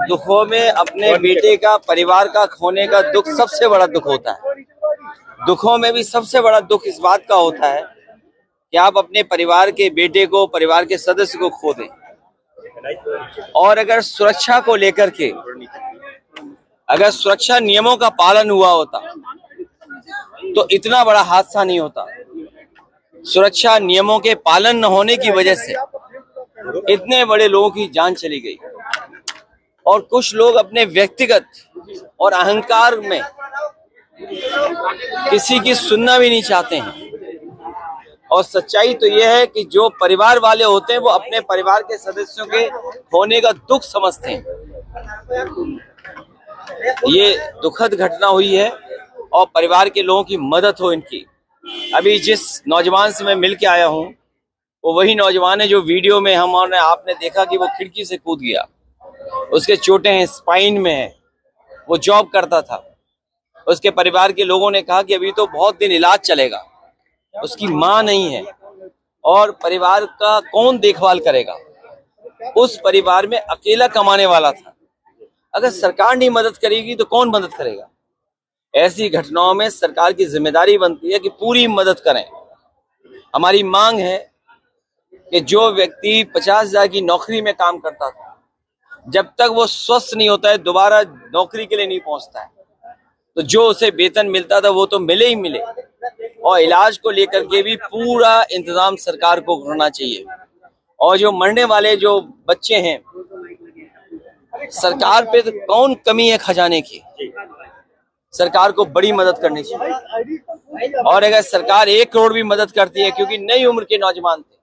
दुखों में अपने बेटे का, परिवार का खोने का दुख सबसे बड़ा दुख होता है। दुखों में भी सबसे बड़ा दुख इस बात का होता है कि आप अपने परिवार के बेटे को, परिवार के सदस्य को खो दें। और अगर सुरक्षा को लेकर के, अगर सुरक्षा नियमों का पालन हुआ होता तो इतना बड़ा हादसा नहीं होता। सुरक्षा नियमों के पालन न होने की वजह से इतने बड़े लोगों की जान चली गई। और कुछ लोग अपने व्यक्तिगत और अहंकार में किसी की सुनना भी नहीं चाहते हैं। और सच्चाई तो यह है कि जो परिवार वाले होते हैं वो अपने परिवार के सदस्यों के होने का दुख समझते हैं। ये दुखद घटना हुई है और परिवार के लोगों की मदद हो इनकी। अभी जिस नौजवान से मैं मिल के आया हूँ वो वही नौजवान है जो वीडियो में आपने देखा कि वो खिड़की से कूद गया। उसके चोटें हैं, स्पाइन में है, वो जॉब करता था। उसके परिवार के लोगों ने कहा कि अभी तो बहुत दिन इलाज चलेगा, उसकी माँ नहीं है और परिवार का कौन देखभाल करेगा। उस परिवार में अकेला कमाने वाला था। अगर सरकार नहीं मदद करेगी तो कौन मदद करेगा। ऐसी घटनाओं में सरकार की जिम्मेदारी बनती है कि पूरी मदद करें। हमारी मांग है कि जो व्यक्ति 50,000 की नौकरी में काम करता था, जब तक वो स्वस्थ नहीं होता है दोबारा नौकरी के लिए नहीं पहुंचता है, तो जो उसे वेतन मिलता था वो तो मिले ही मिले। और इलाज को लेकर के भी पूरा इंतजाम सरकार को करना चाहिए। और जो मरने वाले जो बच्चे हैं, सरकार पे तो कौन कमी है खजाने की। सरकार को बड़ी मदद करनी चाहिए। और अगर सरकार 1 करोड़ भी मदद करती है, क्योंकि नई उम्र के नौजवान थे,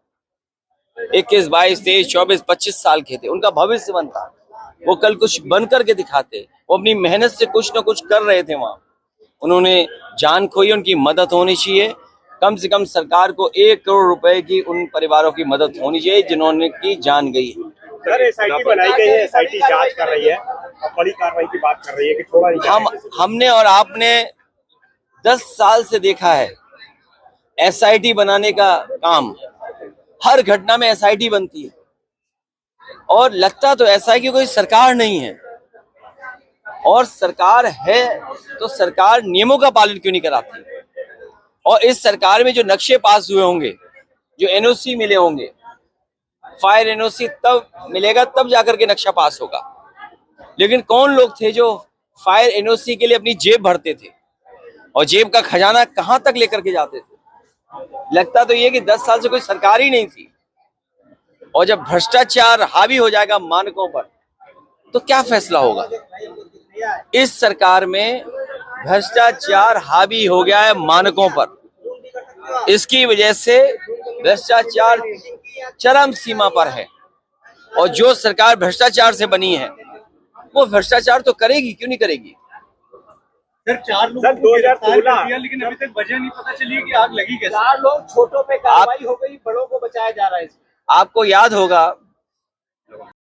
21, 22, 23, 24, 25 साल के थे, उनका भविष्य बनता, वो कल कुछ बन करके दिखाते। वो अपनी मेहनत से कुछ न कुछ कर रहे थे वहां, उन्होंने जान खोई। उनकी मदद होनी चाहिए। कम से कम सरकार को 1 करोड़ रुपए की उन परिवारों की मदद होनी चाहिए जिन्होंने की जान गई है। सर, एसआईटी बनाई गई है, एसआईटी जांच कर रही है, बड़ी कार्रवाई की बात कर रही है कि थोड़ा हमने और आपने 10 साल से देखा है एसआईटी बनाने का काम। हर घटना में एसआईटी बनती है और लगता तो ऐसा है कि कोई सरकार नहीं है। और सरकार है तो सरकार नियमों का पालन क्यों नहीं कराती। और इस सरकार में जो नक्शे पास हुए होंगे, जो एनओसी मिले होंगे, फायर एनओसी तब मिलेगा तब जाकर के नक्शा पास होगा। लेकिन कौन लोग थे जो फायर एनओसी के लिए अपनी जेब भरते थे और जेब का खजाना कहां तक लेकर के जाते थे। लगता तो ये कि 10 साल से कोई सरकार ही नहीं थी। और जब भ्रष्टाचार हावी हो जाएगा मानकों पर तो क्या फैसला होगा। इस सरकार में भ्रष्टाचार हावी हो गया है मानकों पर। इसकी वजह से भ्रष्टाचार चरम सीमा पर है। और जो सरकार भ्रष्टाचार से बनी है वो भ्रष्टाचार तो करेगी, क्यों नहीं करेगी। सर, 4 लोग 2016 लेकिन अभी तक वजह नहीं पता चली कि आग लगी कैसे। 4 लोग, छोटों पे कार्रवाई हो गई, बड़ों को बचाया जा रहा है। आपको याद होगा